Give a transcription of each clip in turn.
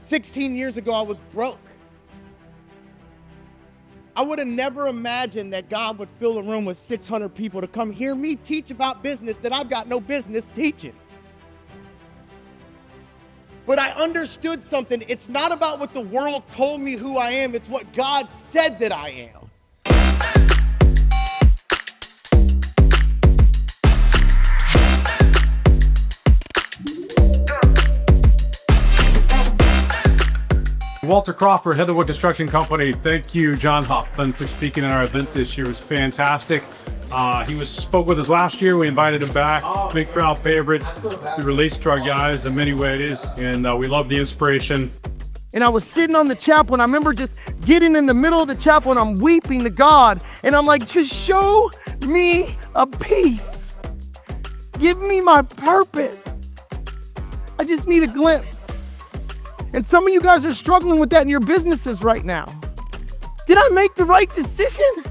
16 years ago, I was broke. I would have never imagined that God would fill a room with 600 people to come hear me teach about business that I've got no business teaching. But I understood something. It's not about what the world told me who I am. It's what God said that I am. Walter Crawford, Heatherwood Construction Company. Thank you, John Huffman, for speaking at our event this year. It was fantastic. He spoke with us last year. We invited him back. Big crowd favorite. We released to our guys in many ways, and we love the inspiration. And I was sitting on the chapel, and I remember just getting in the middle of the chapel, and I'm weeping to God. And I'm like, just show me a piece. Give me my purpose. I just need a glimpse. And some of you guys are struggling with that in your businesses right now. Did I make the right decision?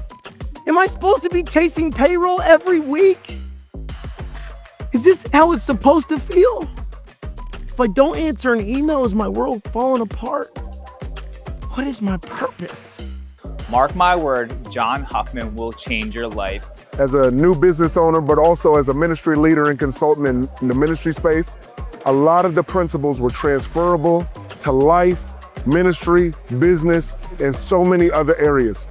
Am I supposed to be chasing payroll every week? Is this how it's supposed to feel? If I don't answer an email, is my world falling apart? What is my purpose? Mark my word, John Huffman will change your life. As a new business owner, but also as a ministry leader and consultant in the ministry space, a lot of the principles were transferable to life, ministry, business, and so many other areas.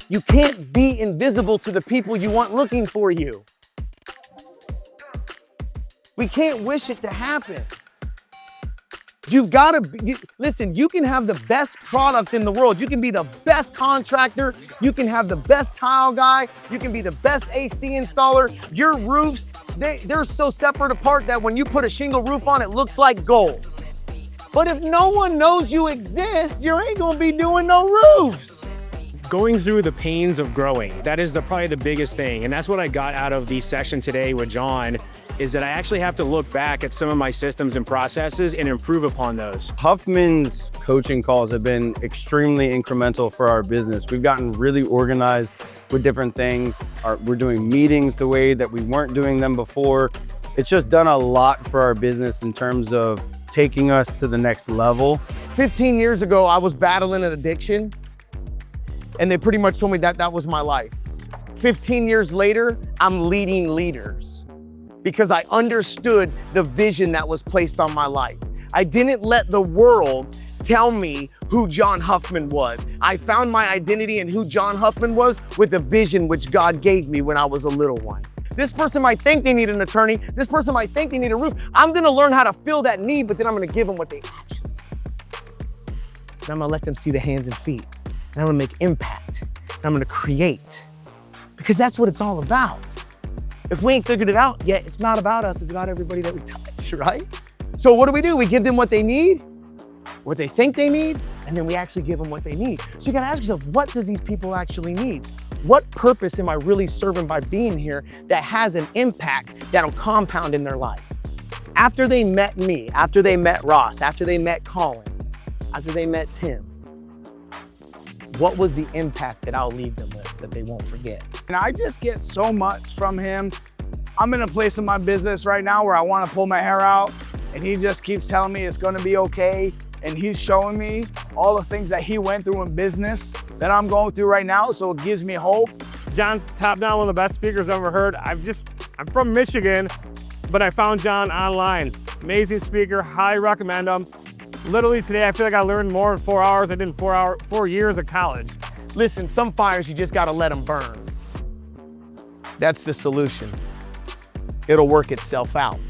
You can't be invisible to the people you want looking for you. We can't wish it to happen. You've got to listen, you can have the best product in the world. You can be the best contractor. You can have the best tile guy. You can be the best AC installer. Your roofs, they're so separate apart that when you put a shingle roof on, it looks like gold. But if no one knows you exist, you ain't gonna be doing no roofs. Going through the pains of growing, that is probably the biggest thing. And that's what I got out of the session today with John, is that I actually have to look back at some of my systems and processes and improve upon those. Huffman's coaching calls have been extremely incremental for our business. We've gotten really organized with different things. We're doing meetings the way that we weren't doing them before. It's just done a lot for our business in terms of taking us to the next level. 15 years ago, I was battling an addiction, and they pretty much told me that that was my life. 15 years later, I'm leading leaders because I understood the vision that was placed on my life. I didn't let the world tell me who John Huffman was. I found my identity in who John Huffman was with the vision which God gave me when I was a little one. This person might think they need an attorney. This person might think they need a roof. I'm gonna learn how to fill that need, but then I'm gonna give them what they actually need. And I'm gonna let them see the hands and feet. And I'm gonna make impact. And I'm gonna create. Because that's what it's all about. If we ain't figured it out yet, it's not about us, it's about everybody that we touch, right? So what do? We give them what they need, what they think they need, and then we actually give them what they need. So you gotta ask yourself, what does these people actually need? What purpose am I really serving by being here that has an impact that'll compound in their life? After they met me, after they met Ross, after they met Colin, after they met Tim, what was the impact that I'll leave them with that they won't forget? And I just get so much from him. I'm in a place in my business right now where I want to pull my hair out, and he just keeps telling me it's going to be okay. And he's showing me all the things that he went through in business that I'm going through right now, so it gives me hope. John's top down one of the best speakers I've ever heard. I'm from Michigan, but I found John online. Amazing speaker, highly recommend him. Literally today, I feel like I learned more in 4 hours I did in 4 years of college. Listen, some fires, you just gotta let them burn. That's the solution. It'll work itself out.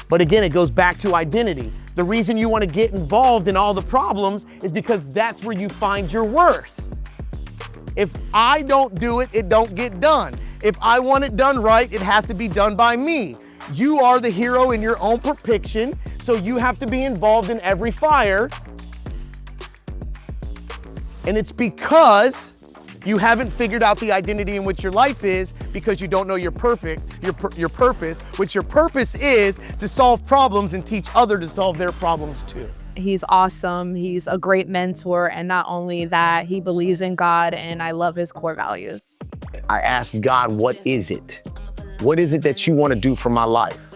But again, it goes back to identity. The reason you wanna get involved in all the problems is because that's where you find your worth. If I don't do it, it don't get done. If I want it done right, it has to be done by me. You are the hero in your own depiction, so you have to be involved in every fire. And it's because you haven't figured out the identity in which your life is, because you don't know your purpose, which your purpose is to solve problems and teach others to solve their problems too. He's awesome. He's a great mentor. And not only that, he believes in God, and I love his core values. I asked God, what is it? What is it that you want to do for my life?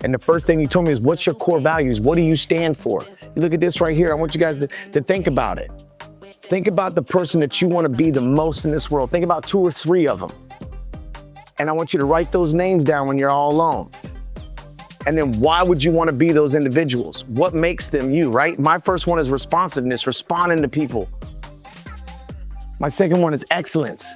And the first thing he told me is, what's your core values? What do you stand for? You look at this right here. I want you guys to think about it. Think about the person that you want to be the most in this world. Think about 2 or 3 of them. And I want you to write those names down when you're all alone. And then why would you want to be those individuals? What makes them you, right? My first one is responsiveness, responding to people. My second one is excellence,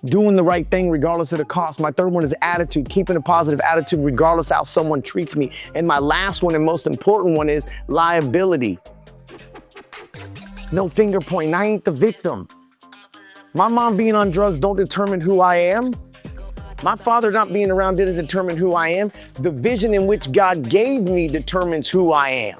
doing the right thing regardless of the cost. My third one is attitude, keeping a positive attitude regardless how someone treats me. And my last one and most important one is liability. No finger pointing, I ain't the victim. My mom being on drugs don't determine who I am. My father not being around didn't determine who I am. The vision in which God gave me determines who I am.